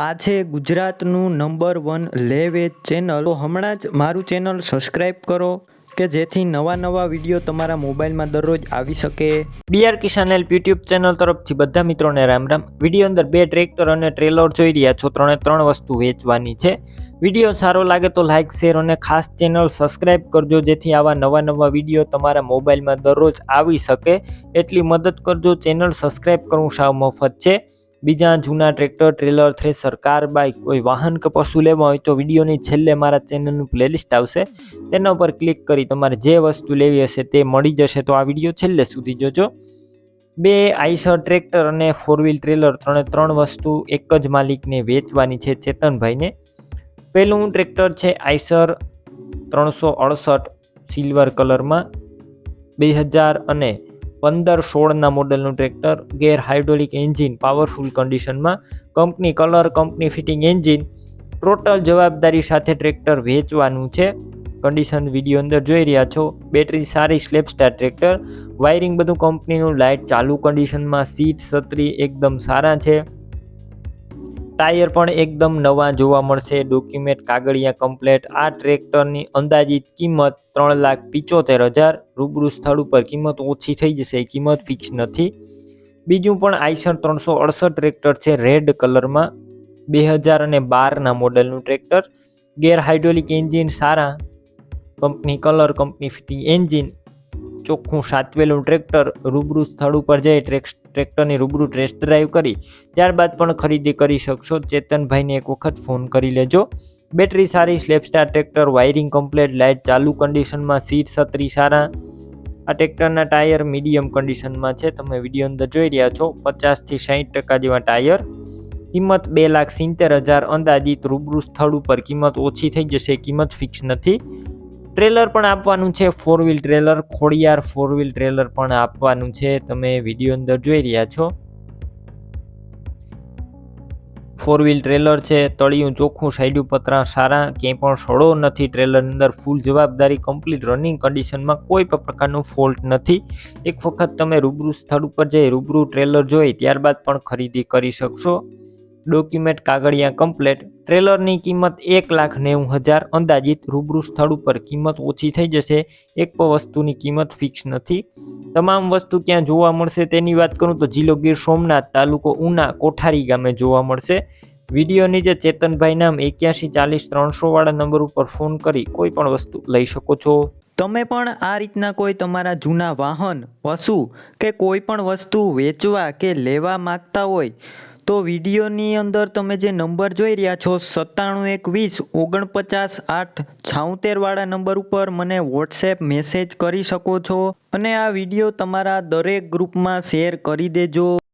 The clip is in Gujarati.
આ છે ગુજરાતનું નંબર 1 લે વેચ ચેનલ. તો હમણાં જ મારું ચેનલ સબસ્ક્રાઈબ કરો કે જેથી નવા વિડીયો તમારા મોબાઈલમાં દરરોજ આવી શકે. D.R.K કિસાન યુટ્યુબ ચેનલ તરફથી બધા મિત્રોને રામ રામ. વિડીયો અંદર 2 ટ્રેક્ટર અને ટ્રેલર જોઈ રહ્યા છો. 3 વસ્તુ વેચવાની છે. વિડીયો સારો લાગે તો લાઈક શેર અને ખાસ ચેનલ સબસ્ક્રાઈબ કરજો જેથી આવા નવા વિડીયો તમારા મોબાઈલમાં દરરોજ આવી શકે એટલી મદદ કરજો. ચેનલ સબસ્ક્રાઈબ કરવું સાવ મફત છે. બીજા જૂના tractor, trailer, thresher, car, bike, કોઈ વાહન કે પશુ લેવા હોય તો વિડીયોની છેલ્લે મારા ચેનલનું પ્લેલિસ્ટ આવશે, તેના ઉપર ક્લિક કરી તમારે જે વસ્તુ લેવી હશે તે મળી જશે. તો આ વિડીયો છેલ્લે સુધી જોજો. 2 આઈશર ટ્રેક્ટર અને 4 વ્હીલ ટ્રેલર 3 વસ્તુ એક જ માલિકને વેચવાની છે, ચેતનભાઈને. પહેલું ટ્રેક્ટર છે આઈશર 368 સિલ્વર કલરમાં, 2015-16 મોડલનું tractor. Gear hydraulic engine, powerful કન્ડિશનમાં, company colour, company fitting engine, total જવાબદારી સાથે ટ્રેક્ટર વેચવાનું છે. કન્ડિશન વિડીયો અંદર જોઈ રહ્યા છો. બેટરી સારી, સ્લેપ સ્ટાર ટ્રેક્ટર. વાયરિંગ બધું કંપનીનું, લાઇટ ચાલુ કન્ડિશનમાં, સીટ છત્રી એકદમ સારા છે. ટાયર પણ એકદમ નવા જોવા મળશે. ડોક્યુમેન્ટ કાગળિયા કમ્પ્લેટ. આ ટ્રેક્ટરની અંદાજિત કિંમત 3,75,000. રૂબરૂ સ્થળ ઉપર કિંમત ઓછી થઈ જશે, કિંમત ફિક્સ નથી. બીજું પણ આઈશર 368 ટ્રેક્ટર છે, રેડ કલરમાં, 2012 મોડલનું ટ્રેક્ટર. ગેર હાઇડ્રોલિક એન્જિન સારા, company colour, company fitting engine, ચોખ્ખું સાચવેલું ટ્રેક્ટર. રૂબરૂ સ્થળ ઉપર જઈ ટ્રેક્ટરની રૂબરૂ ટેસ્ટ ડ્રાઈવ કરી ત્યારબાદ પણ ખરીદી કરી શકશો. ચેતનભાઈને એક વખત ફોન કરી લેજો. બેટરી સારી, slap star tractor. Wiring complete, light ચાલુ કન્ડિશનમાં, સીટ છત્રી સારા. આ ટ્રેક્ટરના ટાયર મીડિયમ કન્ડિશનમાં છે, તમે વિડીયો અંદર જોઈ રહ્યા છો. 50 થી 60% જેવા ટાયર. કિંમત 2,70,000 અંદાજિત. રૂબરૂ સ્થળ ઉપર કિંમત ઓછી થઈ જશે, કિંમત ફિક્સ નથી. ટ્રેલર પણ આપવાનું છે, 4 wheel trailer, Khodiyar 4 wheel trailer પણ આપવાનું છે, તમે વિડીયો અંદર જોઈ રહ્યા છો. 4 વ્હીલ ટ્રેલર છે, તળિયું ચોખ્ખું, સાઈડ પતરા સારા, ક્યાંય પણ સડો નથી. ટ્રેલર અંદર ફૂલ જવાબદારી, કમ્પ્લીટ રનિંગ કન્ડિશનમાં, કોઈ પણ પ્રકારનું ફોલ્ટ નથી. એક વખત તમે રૂબરૂ સ્થળ ઉપર જઈ રૂબરૂ ટ્રેલર જોઈ ત્યારબાદ પણ ખરીદી કરી શકશો. ડોક્યુમેન્ટ કાગળિયા કમ્પ્લેટ. ટ્રેલરની કિંમત 1,90,000 અંદાજિત. રૂબરૂ સ્થળ ઉપર કિંમત ઓછી થઈ જશે, એક પણ વસ્તુની કિંમત ફિક્સ નથી. તમામ વસ્તુ ક્યાં જોવા મળશે તેની વાત કરું તો જિલ્લો ગીર સોમનાથ, તાલુકો ઉના, કોઠારી ગામે જોવા મળશે. વિડીયો નીચે ચેતનભાઈ નામ 8140 વાળા નંબર ઉપર ફોન કરી કોઈ પણ વસ્તુ લઈ શકો છો. તમે પણ આ રીતના કોઈ તમારા જૂના વાહન, પશુ કે કોઈ પણ વસ્તુ વેચવા કે લેવા માંગતા હોય તો વિડીયોની અંદર તમે જે નંબર જોઈ રહ્યા છો 9712095876 વાળા નંબર ઉપર મને વોટ્સએપ મેસેજ કરી શકો છો અને આ વિડીયો તમારા દરેક ગ્રુપમાં શેર કરી દેજો.